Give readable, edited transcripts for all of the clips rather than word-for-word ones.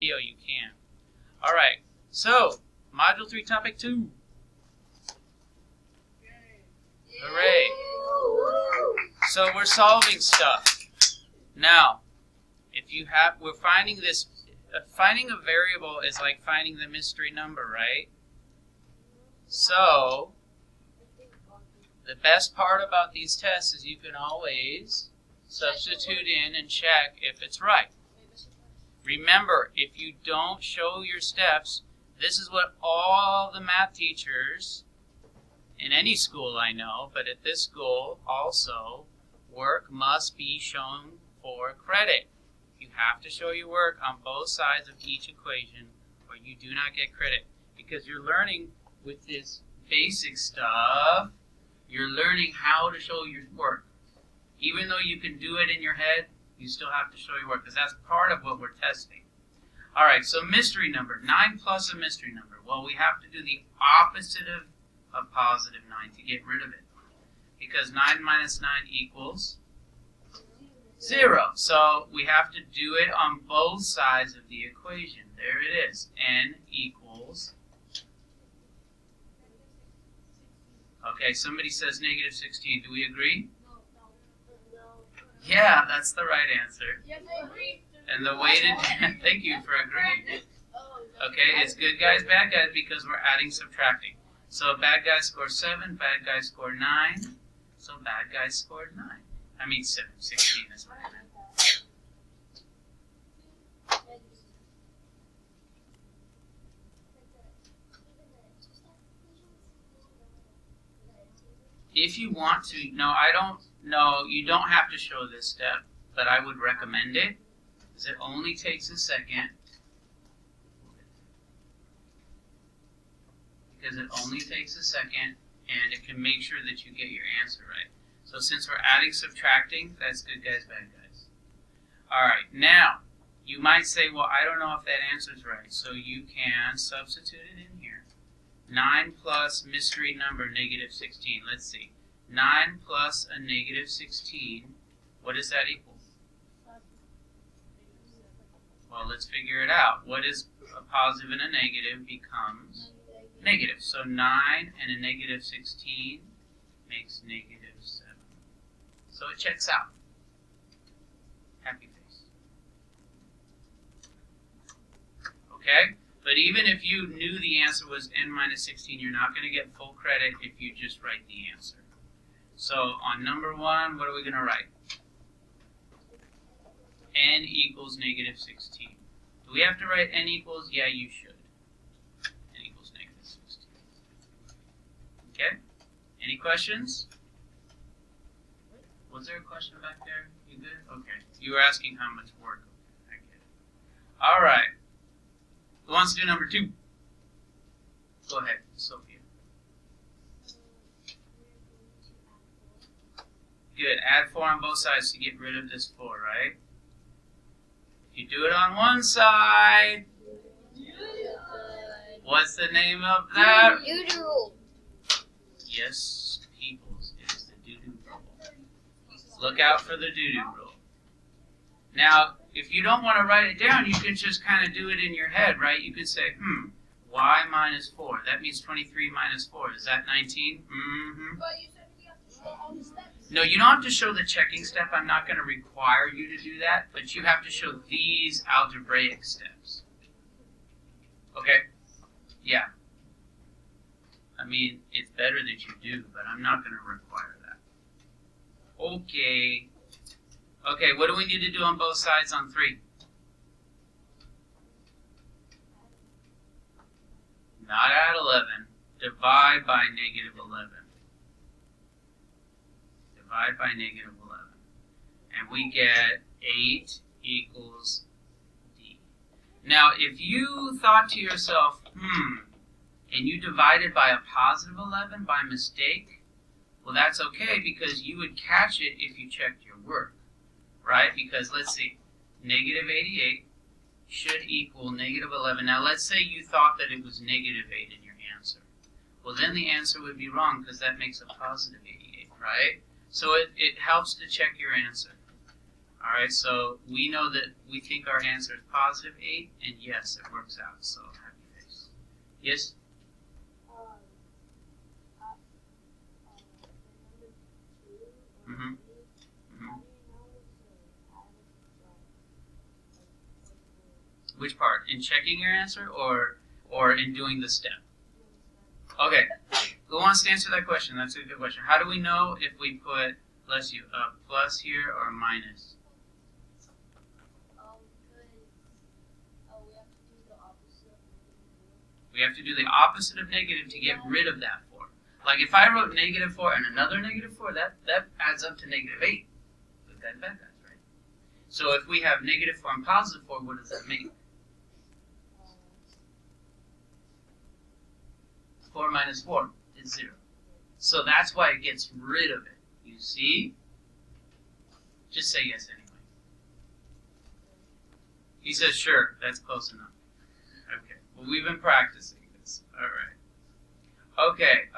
video, you can. All right, so Module 3, Topic 2. Hooray. So we're solving stuff. Now, we're finding this, finding a variable is like finding the mystery number, right? So, the best part about these tests is you can always substitute in and check if it's right. Remember, if you don't show your steps, this is what all the math teachers in any school I know, but at this school also, work must be shown for credit. You have to show your work on both sides of each equation or you do not get credit, because you're learning with this basic stuff, you're learning how to show your work. Even though you can do it in your head, you still have to show your work, because that's part of what we're testing. All right, so mystery number, 9 plus a mystery number. Well, we have to do the opposite of positive 9 to get rid of it, because 9 minus 9 equals 0. So we have to do it on both sides of the equation. There it is. N equals. Okay, somebody says negative 16. Do we agree? Yeah, that's the right answer. And the way to thank you for agreeing. Okay, it's good guys, bad guys, because we're adding, subtracting. So bad guys score 7, bad guys score 9. So bad guys scored 9. I mean 7, 16 is what I meant. If you want to, you don't have to show this step, but I would recommend it, because it only takes a second. And it can make sure that you get your answer right. So since we're adding, subtracting, that's good guys, bad guys. All right, now, you might say, well, I don't know if that answer's right. So you can substitute it in here. 9 plus mystery number, negative 16. Let's see. 9 plus a negative 16, what does that equal? Well, let's figure it out. What is a positive and a negative becomes negative. So 9 and a negative 16 makes negative 7. So it checks out. Happy face. Okay? But even if you knew the answer was n minus 16, you're not going to get full credit if you just write the answer. So on number 1, what are we going to write? N equals negative 16. Do we have to write n equals? Yeah, you should. N equals negative 16. Okay? Any questions? Was there a question back there? You good? Okay. You were asking how much work. Okay, I get it. All right. Who wants to do number 2? Go ahead, Sophia. Good. Add 4 on both sides to get rid of this 4, right? If you do it on one side, what's the name of that? Doo-doo rule. Yes, peoples, it is the doo-doo rule. Look out for the doo-doo rule. Now, if you don't want to write it down, you can just kind of do it in your head, right? You could say, y minus 4. That means 23 minus 4. Is that 19? Mm-hmm. But you said we have to show all the steps. No, you don't have to show the checking step. I'm not going to require you to do that, but you have to show these algebraic steps. Okay? Yeah. I mean, it's better that you do, but I'm not going to require that. Okay. Okay, what do we need to do on both sides on 3? Not add 11. Divide by negative 11. Divide by negative 11. And we get 8 equals D. Now, if you thought to yourself, and you divided by a positive 11 by mistake, well, that's okay, because you would catch it if you checked your work, right? Because let's see, negative 88 should equal negative 11. Now, let's say you thought that it was negative 8 in your answer. Well, then the answer would be wrong, because that makes a positive 88, right? So it helps to check your answer. Alright, so we know that we think our answer is positive 8, and yes, it works out, so happy face. Yes? Mm-hmm. Mm-hmm. Which part? In checking your answer or in doing the step? Okay. Who wants to answer that question? That's a good question. How do we know if we put, bless you, a plus here or a minus? We have to do the opposite of negative to get rid of that 4. Like if I wrote negative 4 and another negative 4, that adds up to negative 8. Good guys, bad guys, right? So if we have negative 4 and positive 4, what does that mean? 4 minus 4 is 0. So that's why it gets rid of it. You see? Just say yes anyway. He says, sure, that's close enough. Okay, well, we've been practicing this. All right. Okay,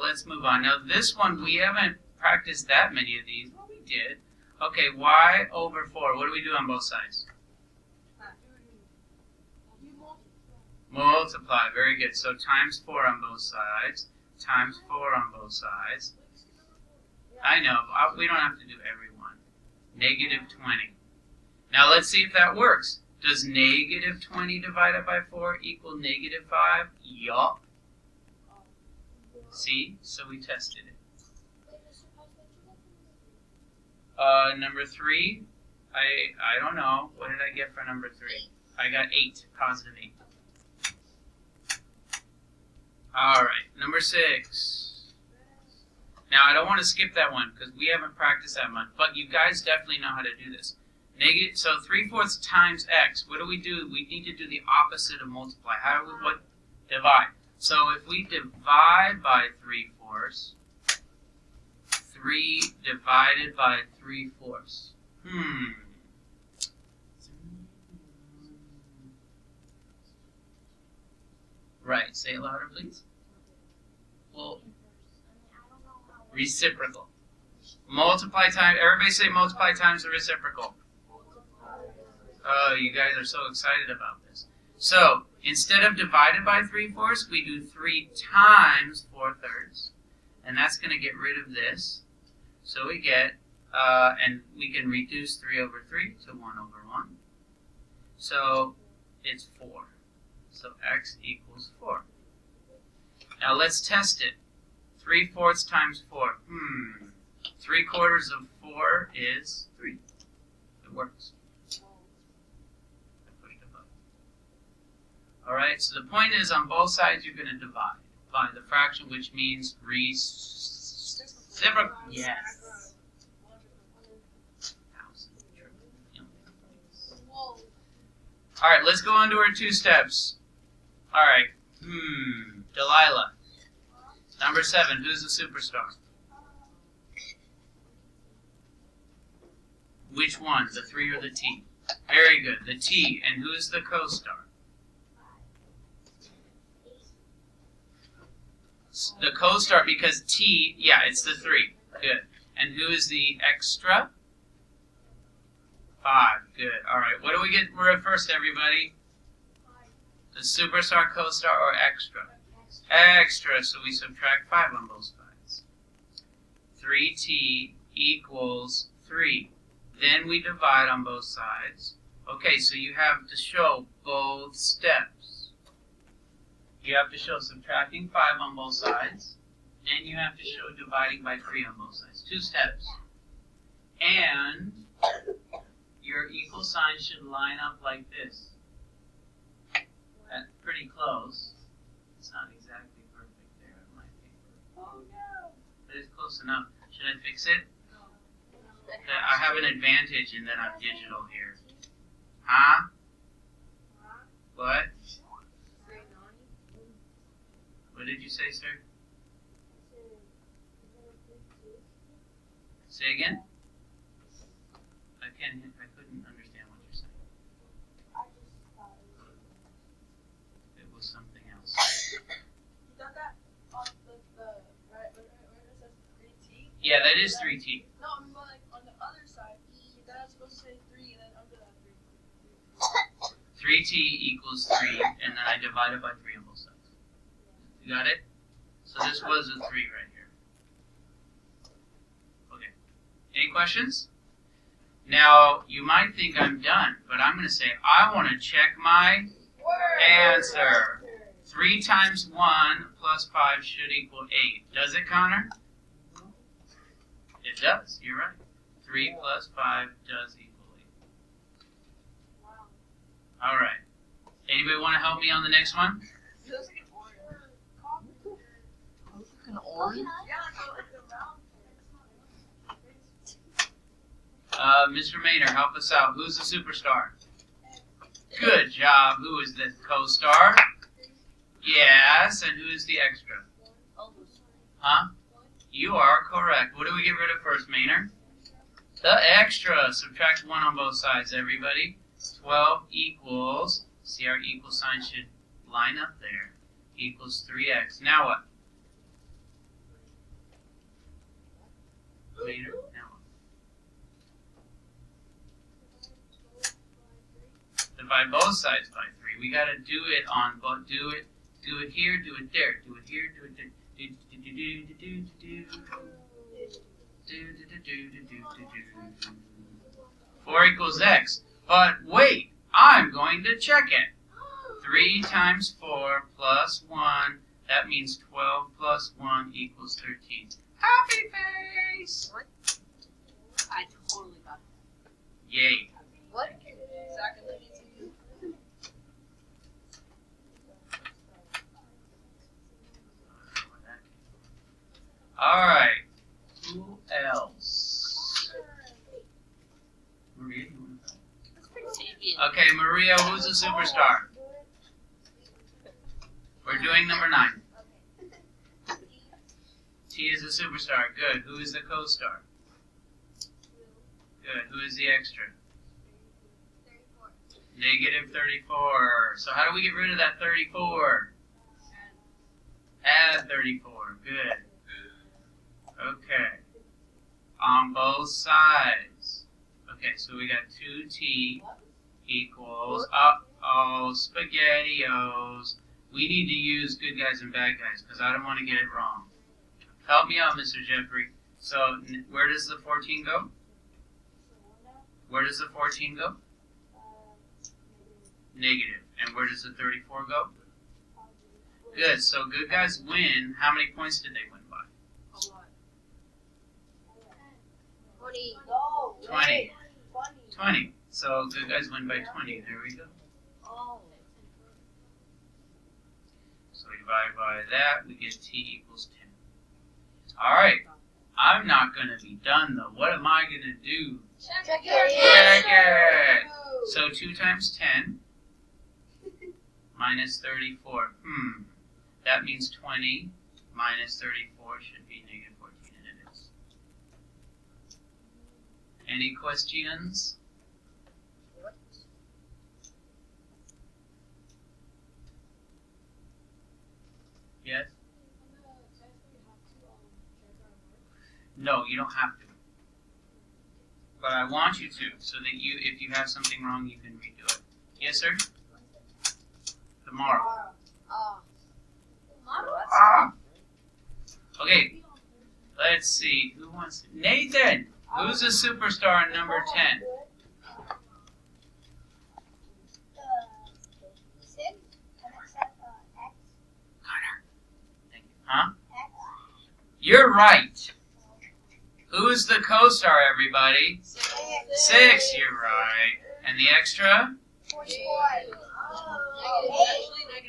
let's move on. Now, this one, we haven't practiced that many of these. Well, we did. Okay, y over 4. What do we do on both sides? Multiply. Very good. So times 4 on both sides. Times 4 on both sides. I know. We don't have to do every one. Negative 20. Now, let's see if that works. Does negative 20 divided by 4 equal negative 5? Yup. See? So we tested it. Number 3, I don't know. What did I get for number 3? I got 8, positive 8. All right, number 6. Now, I don't want to skip that one because we haven't practiced that much, but you guys definitely know how to do this. So 3/4 times x, what do? We need to do the opposite of multiply. How do we, divide. So if we divide by 3/4, 3 divided by 3/4. Right, say it louder, please. Well, reciprocal. Multiply times, everybody say multiply times the reciprocal. Oh, you guys are so excited about this. So, instead of divided by 3/4, we do 3 times 4/3. And that's going to get rid of this. So we get, and we can reduce 3 over 3 to 1 over 1. So, it's 4. So x equals 4. Now let's test it. 3/4 times 4. 3/4 of 4 is 3. It works. I pushed a button. Alright, so the point is on both sides you're going to divide by the fraction, which means reciprocal. Yes. Alright, let's go on to our 2 steps. Alright. Delilah. Number 7. Who's the superstar? Which one? The 3 or the T? Very good. The T. And who's the co-star? The co-star, because T, yeah, it's the 3. Good. And who is the extra? 5. Good. Alright. What do we get first, everybody? The superstar, co-star, or extra? Extra. So we subtract 5 on both sides. 3t equals 3. Then we divide on both sides. Okay, so you have to show both steps. You have to show subtracting 5 on both sides. And you have to show dividing by 3 on both sides. 2 steps. And your equal sign should line up like this. That's pretty close. It's not exactly perfect there on my paper. Oh no! But it's close enough. Should I fix it? I have an advantage in that I'm digital here. Huh? What? What did you say, sir? Say again? I couldn't understand what you're saying. It was something else. You got that on the right where it says 3t? Yeah, that is 3t. No, I mean, like on the other side, that's supposed to say 3 and then under that 3. 3t equals 3, and then I divide it by 3 on both sides. You got it? So this was a 3 right here. Okay. Any questions? Now, you might think I'm done, but I'm going to say I want to check my answer. 3 times 1 plus 5 should equal 8. Does it, Connor? It does. You're right. 3 plus 5 does equal 8. All right. Anybody want to help me on the next one? It looks like an orange. Looks like an orange? Yeah, like a round. Mr. Maynard, help us out. Who's the superstar? Good job. Who is the co-star? Yes, and who's the extra? Huh? You are correct. What do we get rid of first, Maynard? The extra. Subtract 1 on both sides, everybody. 12 equals, see our equal sign should line up there, equals 3x. Now what? Maynard, now what? Divide both sides by 3. We got to do it on, but do it here, do it there, do it here, do it there. 4 equals x. But wait, I'm going to check it. 3 times 4 plus 1, that means 12 plus 1 equals 13. Happy face! What? I totally got it. Yay. What? Exactly. Alright. Who else? Maria, you want to go? Okay, Maria, who's the superstar? We're doing number 9. T is the superstar. Good. Who is the co-star? Good. Who is the extra? Negative 34. So how do we get rid of that 34? Add 34. Good. Okay. On both sides. Okay, so we got 2t equals, uh-oh, SpaghettiOs. We need to use good guys and bad guys because I don't want to get it wrong. Help me out, Mr. Jeffrey. So where does the 14 go? Where does the 14 go? Negative. And where does the 34 go? Good. So good guys win. How many points did they win by? 20. 20. So good guys win by 20. There we go. So we divide by that. We get t equals 10. All right. I'm not going to be done, though. What am I going to do? Check Check it. So 2 times 10 minus 34. That means 20 minus 34 should be negative 14, and it is. Any questions? Yes? No, you don't have to. But I want you to, so that you, if you have something wrong, you can redo it. Yes, sir? Tomorrow. Okay, let's see. Who wants to? Nathan! Who's a superstar in number 10? Connor. Thank you. Huh? You're right. Who's the co-star, everybody? 6, you're right. And the extra?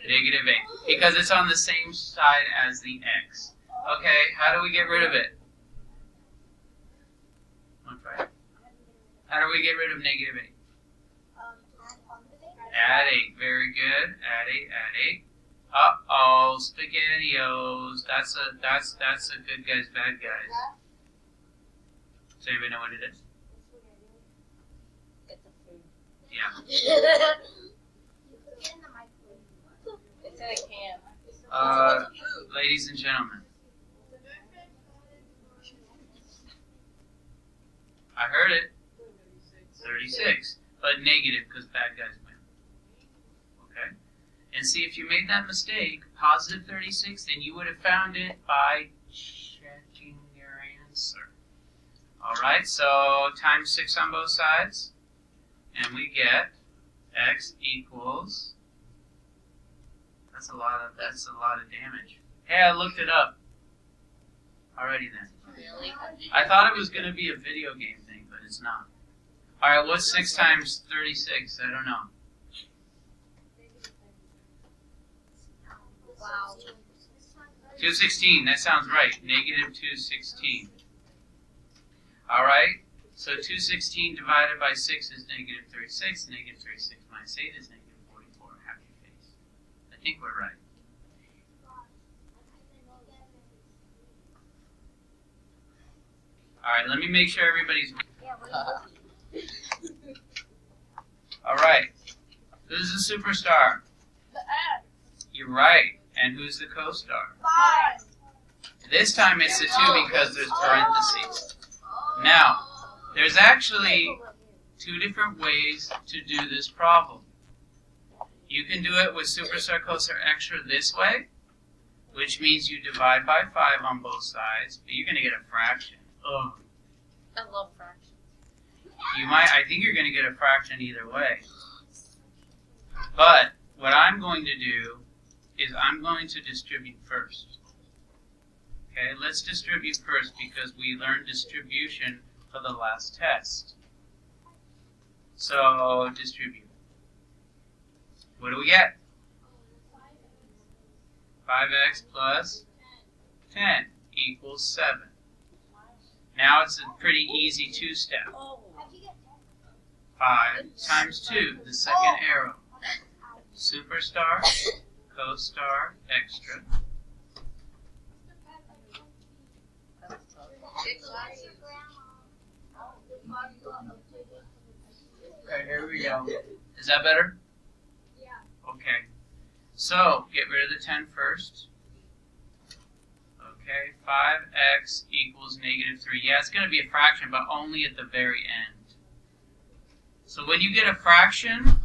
Negative 8. Because it's on the same side as the x. Okay, how do we get rid of it? How do we get rid of negative 8? Add 8. Very good. Add 8, add 8. Uh-oh, SpaghettiOs. That's a good guys, bad guys. Does anybody know what it is? It's a food. Yeah. It's in a can. Ladies and gentlemen. I heard it. 36. 36, but negative because bad guys win. Okay? And see, if you made that mistake, positive 36, then you would have found it by checking your answer. Alright, so times 6 on both sides, and we get x equals, that's a lot of damage. Hey, I looked it up. Alrighty then. Really? I thought it was going to be a video game thing, but it's not. Alright, what's 6 times 36? I don't know. Wow. 216, that sounds right. Negative 216. Alright, so 216 divided by 6 is negative 36. Negative 36 minus 8 is negative 44. Happy face. I think we're right. Alright, let me make sure everybody's... Alright, who's the superstar? You're right. And who's the co-star? 5. This time it's the 2 because there's parentheses. Now, there's actually 2 different ways to do this problem. You can do it with superstar, co-star, extra this way, which means you divide by 5 on both sides, but you're going to get a fraction. Ugh. I love fractions. I think you're going to get a fraction either way. But what I'm going to do is I'm going to distribute first. Okay, let's distribute first because we learned distribution for the last test. So, distribute. What do we get? 5x plus 10 equals 7. Now it's a pretty easy 2-step. 5 times 2, the second arrow. Superstar, co-star, extra. Okay, here we go. Is that better? Yeah. Okay. So, get rid of the 10 first. Okay, 5x equals negative 3. Yeah, it's going to be a fraction, but only at the very end. So when you get a fraction,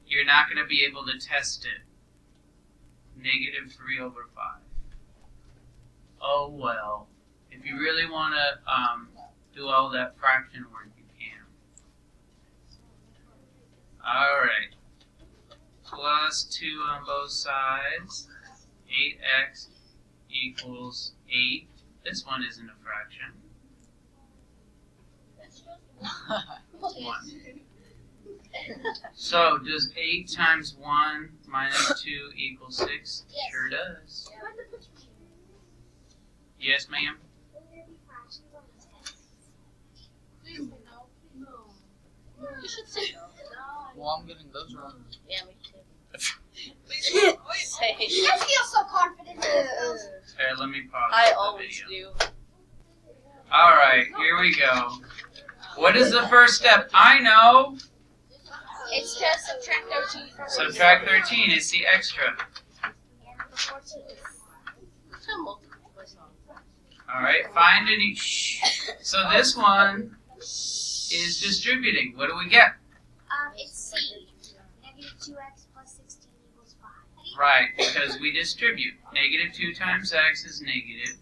you're not going to be able to test it. Negative 3 over 5. Oh well. If you really want to do all that fraction work, you can. Alright. Plus 2 on both sides. 8x equals 8. This one isn't a fraction. 1. So, does 8 times 1 minus 2 equal 6? Yes. Sure does. Yes, ma'am? You should say no. Well, I'm getting those wrong. Yeah, me too. You Say feel so confident. Here, let me pause I the always video. do. Alright, here we go. What is the first step? I know! It's just subtract 13 from Subtract 13, it's the extra. Alright, find any... So this one is distributing. What do we get? It's C. Negative 2x plus 16 equals 5. Right, because we distribute. Negative 2 times x is negative,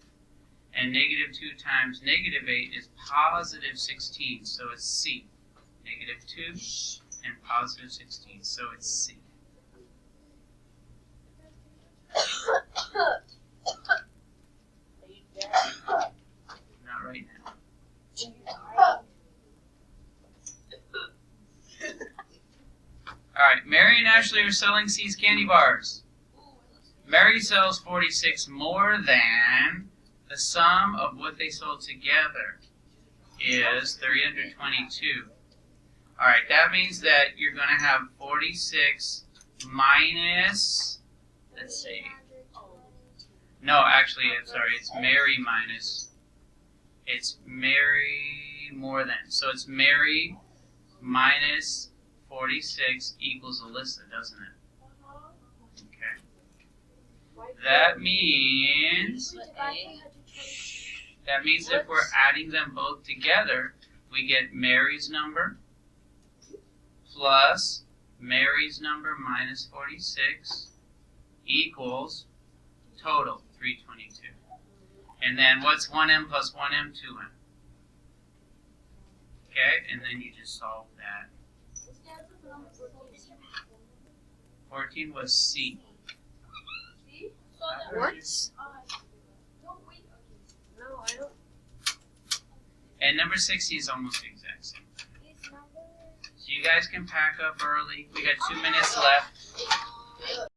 and negative 2 times negative 8 is positive 16, so it's C. Negative 2 and positive 16, so it's C. Not right now. Alright, Mary and Ashley are selling C's candy bars. Mary sells 46 more than the sum of what they sold together is 322. Alright, that means that you're going to have 46 minus, let's see. No, actually, I'm sorry, it's Mary minus, it's Mary more than. So it's Mary minus 46 equals Alyssa, doesn't it? Okay. That means if we're adding them both together, we get Mary's number plus Mary's number minus 46 equals total 322. And then what's 1m plus 1m? 2m. Okay, and then you just solve that. 14 was C. What? No, I don't. And number 60 is almost the exact same. So you guys can pack up early. We got 2 minutes left.